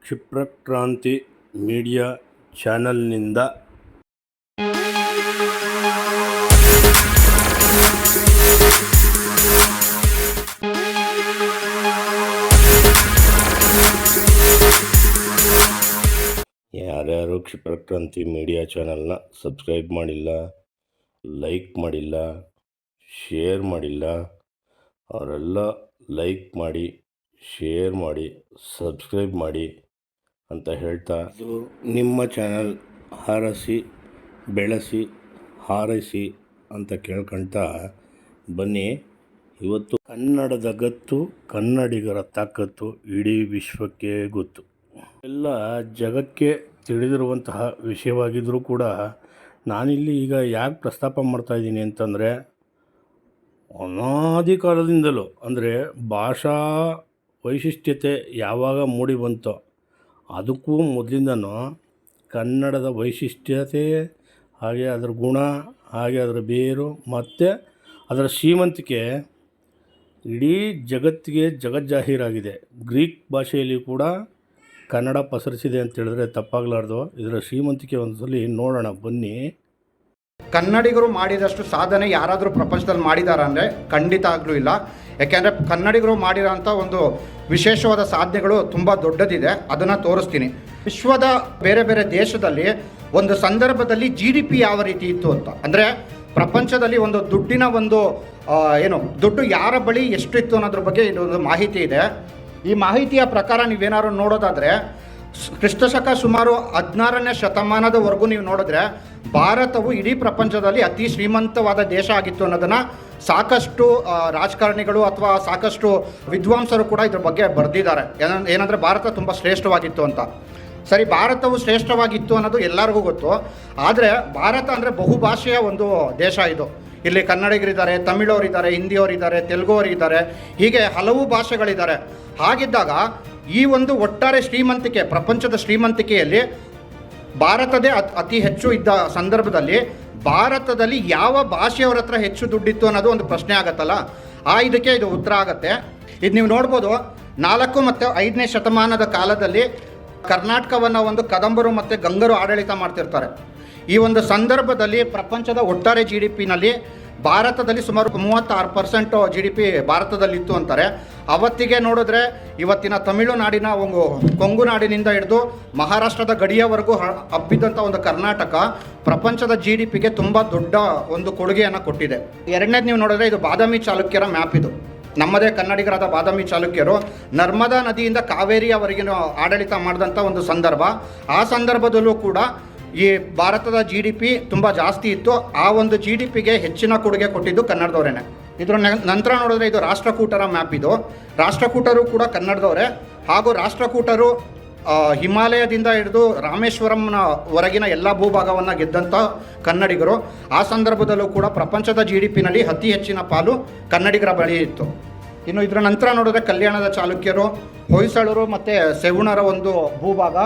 ಕ್ಷಿಪ್ರಕ್ರಾಂತಿ media ಚಾನಲ್ನಿಂದ ಯಾರ್ಯಾರು ಕ್ಷಿಪ್ರಕ್ರಾಂತಿ media ಚಾನಲ್ನ subscribe ಮಾಡಿಲ್ಲ, ಲೈಕ್ ಮಾಡಿಲ್ಲ, ಶೇರ್ ಮಾಡಿಲ್ಲ, ಅವರೆಲ್ಲ ಲೈಕ್ ಮಾಡಿ, ಶೇರ್ ಮಾಡಿ, ಸಬ್ಸ್ಕ್ರೈಬ್ ಮಾಡಿ ಅಂತ ಹೇಳ್ತಾ, ಇದು ನಿಮ್ಮ ಚಾನಲ್, ಹರಸಿ ಬೆಳೆಸಿ ಹಾರೈಸಿ ಅಂತ ಕೇಳ್ಕೊಳ್ತಾ ಬನ್ನಿ. ಇವತ್ತು ಕನ್ನಡದ ಗತ್ತು, ಕನ್ನಡಿಗರ ತಾಕತ್ತು ಇಡೀ ವಿಶ್ವಕ್ಕೆ ಗೊತ್ತು. ಎಲ್ಲ ಜಗಕ್ಕೆ ತಿಳಿದಿರುವಂತಹ ವಿಷಯವಾಗಿದ್ದರೂ ಕೂಡ ನಾನಿಲ್ಲಿ ಈಗ ಯಾಕೆ ಪ್ರಸ್ತಾಪ ಮಾಡ್ತಾಯಿದ್ದೀನಿ ಅಂತಂದರೆ, ಅನಾದಿ ಕಾಲದಿಂದಲೂ ಅಂದರೆ ಭಾಷಾ ವೈಶಿಷ್ಟ್ಯತೆ ಯಾವಾಗ ಮೂಡಿ ಬಂತೋ ಅದಕ್ಕೂ ಮೊದಲಿಂದನೂ ಕನ್ನಡದ ವೈಶಿಷ್ಟ್ಯತೆ, ಹಾಗೆ ಅದರ ಗುಣ, ಹಾಗೆ ಅದರ ಬೇರು ಮತ್ತು ಅದರ ಶ್ರೀಮಂತಿಕೆ ಇಡೀ ಜಗತ್ತಿಗೆ ಜಗಜ್ಜಾಹೀರಾಗಿದೆ. ಗ್ರೀಕ್ ಭಾಷೆಯಲ್ಲಿ ಕೂಡ ಕನ್ನಡ ಪಸರಿಸಿದೆ ಅಂತ ಹೇಳಿದ್ರೆ ತಪ್ಪಾಗಲಾರ್ದು. ಇದರ ಶ್ರೀಮಂತಿಕೆ ಒಂದು ಸಲ ನೋಡೋಣ ಬನ್ನಿ. ಕನ್ನಡಿಗರು ಮಾಡಿದಷ್ಟು ಸಾಧನೆ ಯಾರಾದರೂ ಪ್ರಪಂಚದಲ್ಲಿ ಮಾಡಿದಾರ ಅಂದರೆ ಖಂಡಿತ ಆಗಲೂ ಇಲ್ಲ. ಯಾಕೆಂದರೆ ಕನ್ನಡಿಗರು ಮಾಡಿರೋಂಥ ಒಂದು ವಿಶೇಷವಾದ ಸಾಧನೆಗಳು ತುಂಬ ದೊಡ್ಡದಿದೆ. ಅದನ್ನು ತೋರಿಸ್ತೀನಿ. ವಿಶ್ವದ ಬೇರೆ ಬೇರೆ ದೇಶದಲ್ಲಿ ಒಂದು ಸಂದರ್ಭದಲ್ಲಿ GDP ಯಾವ ರೀತಿ ಇತ್ತು ಅಂತ ಅಂದರೆ, ಪ್ರಪಂಚದಲ್ಲಿ ಒಂದು ದುಡ್ಡಿನ ಒಂದು ದುಡ್ಡು ಯಾರ ಬಳಿ ಎಷ್ಟು ಇತ್ತು ಅನ್ನೋದ್ರ ಬಗ್ಗೆ ಇದೊಂದು ಮಾಹಿತಿ ಇದೆ. ಈ ಮಾಹಿತಿಯ ಪ್ರಕಾರ ನೀವೇನಾದ್ರು ನೋಡೋದಾದರೆ, ಕ್ರಿಸ್ತಶಕ ಸುಮಾರು 16ನೇ ಶತಮಾನದವರೆಗೂ ನೀವು ನೋಡಿದ್ರೆ ಭಾರತವು ಇಡೀ ಪ್ರಪಂಚದಲ್ಲಿ ಅತಿ ಶ್ರೀಮಂತವಾದ ದೇಶ ಆಗಿತ್ತು ಅನ್ನೋದನ್ನು ಸಾಕಷ್ಟು ರಾಜಕಾರಣಿಗಳು ಅಥವಾ ಸಾಕಷ್ಟು ವಿದ್ವಾಂಸರು ಕೂಡ ಇದ್ರ ಬಗ್ಗೆ ಬರೆದಿದ್ದಾರೆ. ಏನಂದರೆ ಭಾರತ ತುಂಬ ಶ್ರೇಷ್ಠವಾಗಿತ್ತು ಅಂತ. ಸರಿ, ಭಾರತವು ಶ್ರೇಷ್ಠವಾಗಿತ್ತು ಅನ್ನೋದು ಎಲ್ಲರಿಗೂ ಗೊತ್ತು. ಆದರೆ ಭಾರತ ಅಂದರೆ ಬಹುಭಾಷೆಯ ಒಂದು ದೇಶ ಇದು. ಇಲ್ಲಿ ಕನ್ನಡಿಗರಿದ್ದಾರೆ, ತಮಿಳವರಿದ್ದಾರೆ, ಹಿಂದಿಯವರಿದ್ದಾರೆ, ತೆಲುಗುವರಿದ್ದಾರೆ, ಹೀಗೆ ಹಲವು ಭಾಷೆಗಳಿದ್ದಾರೆ. ಹಾಗಿದ್ದಾಗ ಈ ಒಂದು ಒಟ್ಟಾರೆ ಶ್ರೀಮಂತಿಕೆ, ಪ್ರಪಂಚದ ಶ್ರೀಮಂತಿಕೆಯಲ್ಲಿ ಭಾರತದೇ ಅತಿ ಹೆಚ್ಚು ಇದ್ದ ಸಂದರ್ಭದಲ್ಲಿ ಭಾರತದಲ್ಲಿ ಯಾವ ಭಾಷೆಯವರ ಹತ್ರ ಹೆಚ್ಚು ದುಡ್ಡಿತ್ತು ಅನ್ನೋದು ಒಂದು ಪ್ರಶ್ನೆ ಆಗತ್ತಲ್ಲ. ಇದಕ್ಕೆ ಇದು ಉತ್ತರ ಆಗತ್ತೆ. ಇದು ನೀವು ನೋಡ್ಬೋದು, 4 ಮತ್ತು 5ನೇ ಶತಮಾನದ ಕಾಲದಲ್ಲಿ ಕರ್ನಾಟಕವನ್ನು ಒಂದು ಕದಂಬರು ಮತ್ತು ಗಂಗರು ಆಡಳಿತ ಮಾಡ್ತಿರ್ತಾರೆ. ಈ ಒಂದು ಸಂದರ್ಭದಲ್ಲಿ ಪ್ರಪಂಚದ ಒಟ್ಟಾರೆ GDPನಲ್ಲಿ ಭಾರತದಲ್ಲಿ ಸುಮಾರು 36% GDP ಭಾರತದಲ್ಲಿತ್ತು ಅಂತಾರೆ. ಅವತ್ತಿಗೆ ನೋಡಿದ್ರೆ ಇವತ್ತಿನ ತಮಿಳುನಾಡಿನ ಒಂದು ಕೊಂಗು ನಾಡಿನಿಂದ ಹಿಡಿದು ಮಹಾರಾಷ್ಟ್ರದ ಗಡಿಯವರೆಗೂ ಹಬ್ಬಿದ್ದಂಥ ಒಂದು ಕರ್ನಾಟಕ ಪ್ರಪಂಚದ GDPಗೆ ತುಂಬ ದೊಡ್ಡ ಒಂದು ಕೊಡುಗೆಯನ್ನು ಕೊಟ್ಟಿದೆ. ಎರಡನೇದು ನೀವು ನೋಡಿದ್ರೆ, ಇದು ಬಾದಾಮಿ ಚಾಲುಕ್ಯರ ಮ್ಯಾಪ್. ಇದು ನಮ್ಮದೇ ಕನ್ನಡಿಗರಾದ ಬಾದಾಮಿ ಚಾಲುಕ್ಯರು ನರ್ಮದಾ ನದಿಯಿಂದ ಕಾವೇರಿಯವರೆಗಿನ ಆಡಳಿತ ಮಾಡಿದಂಥ ಒಂದು ಸಂದರ್ಭ. ಆ ಸಂದರ್ಭದಲ್ಲೂ ಕೂಡ ಈ ಭಾರತದ GDP ತುಂಬ ಜಾಸ್ತಿ ಇತ್ತು. ಆ ಒಂದು GDPಗೆ ಹೆಚ್ಚಿನ ಕೊಡುಗೆ ಕೊಟ್ಟಿದ್ದು ಕನ್ನಡದವರೇನೆ. ಇದ್ರ ನಂತರ ನೋಡಿದ್ರೆ ಇದು ರಾಷ್ಟ್ರಕೂಟರ ಮ್ಯಾಪ್. ಇದು ರಾಷ್ಟ್ರಕೂಟರು ಕೂಡ ಕನ್ನಡದವರೇ. ಹಾಗೂ ರಾಷ್ಟ್ರಕೂಟರು ಹಿಮಾಲಯದಿಂದ ಹಿಡಿದು ರಾಮೇಶ್ವರಂನ ಹೊರಗಿನ ಎಲ್ಲ ಭೂಭಾಗವನ್ನು ಗೆದ್ದಂಥ ಕನ್ನಡಿಗರು. ಆ ಸಂದರ್ಭದಲ್ಲೂ ಕೂಡ ಪ್ರಪಂಚದ GDPನಲ್ಲಿ ಅತಿ ಹೆಚ್ಚಿನ ಪಾಲು ಕನ್ನಡಿಗರ ಬಳಿ ಇತ್ತು. ಇನ್ನು ಇದರ ನಂತರ ನೋಡಿದ್ರೆ ಕಲ್ಯಾಣದ ಚಾಲುಕ್ಯರು, ಹೊಯ್ಸಳರು ಮತ್ತು ಸೆವುಣರ ಒಂದು ಭೂಭಾಗ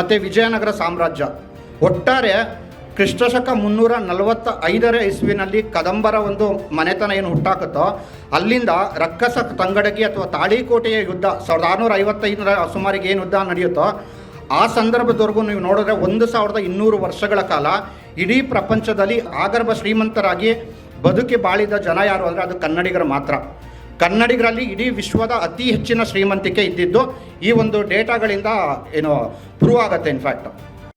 ಮತ್ತು ವಿಜಯನಗರ ಸಾಮ್ರಾಜ್ಯ. ಒಟ್ಟಾರೆ ಕ್ರಿಸ್ತಶಕ 345ನೇ ಇಸ್ವಿನಲ್ಲಿ ಕದಂಬರ ಒಂದು ಮನೆತನ ಏನು ಹುಟ್ಟಾಕತ್ತೋ ಅಲ್ಲಿಂದ ರಕ್ಕಸ ತಂಗಡಗಿ ಅಥವಾ ತಾಳಿಕೋಟೆಯ ಯುದ್ಧ 1655ರ ಸುಮಾರಿಗೆ ಏನು ಯುದ್ಧ ನಡೆಯುತ್ತೋ ಆ ಸಂದರ್ಭದವರೆಗೂ ನೀವು ನೋಡಿದ್ರೆ 1200 ವರ್ಷಗಳ ಕಾಲ ಇಡೀ ಪ್ರಪಂಚದಲ್ಲಿ ಆಗರ್ಭ ಶ್ರೀಮಂತರಾಗಿ ಬದುಕಿ ಬಾಳಿದ ಜನ ಯಾರು ಅಂದರೆ ಅದು ಕನ್ನಡಿಗರು ಮಾತ್ರ. ಕನ್ನಡಿಗರಲ್ಲಿ ಇಡೀ ವಿಶ್ವದ ಅತಿ ಹೆಚ್ಚಿನ ಶ್ರೀಮಂತಿಕೆ ಇದ್ದಿದ್ದು ಈ ಒಂದು ಡೇಟಾಗಳಿಂದ ಪ್ರೂವ್ ಆಗುತ್ತೆ. ಇನ್ಫ್ಯಾಕ್ಟ್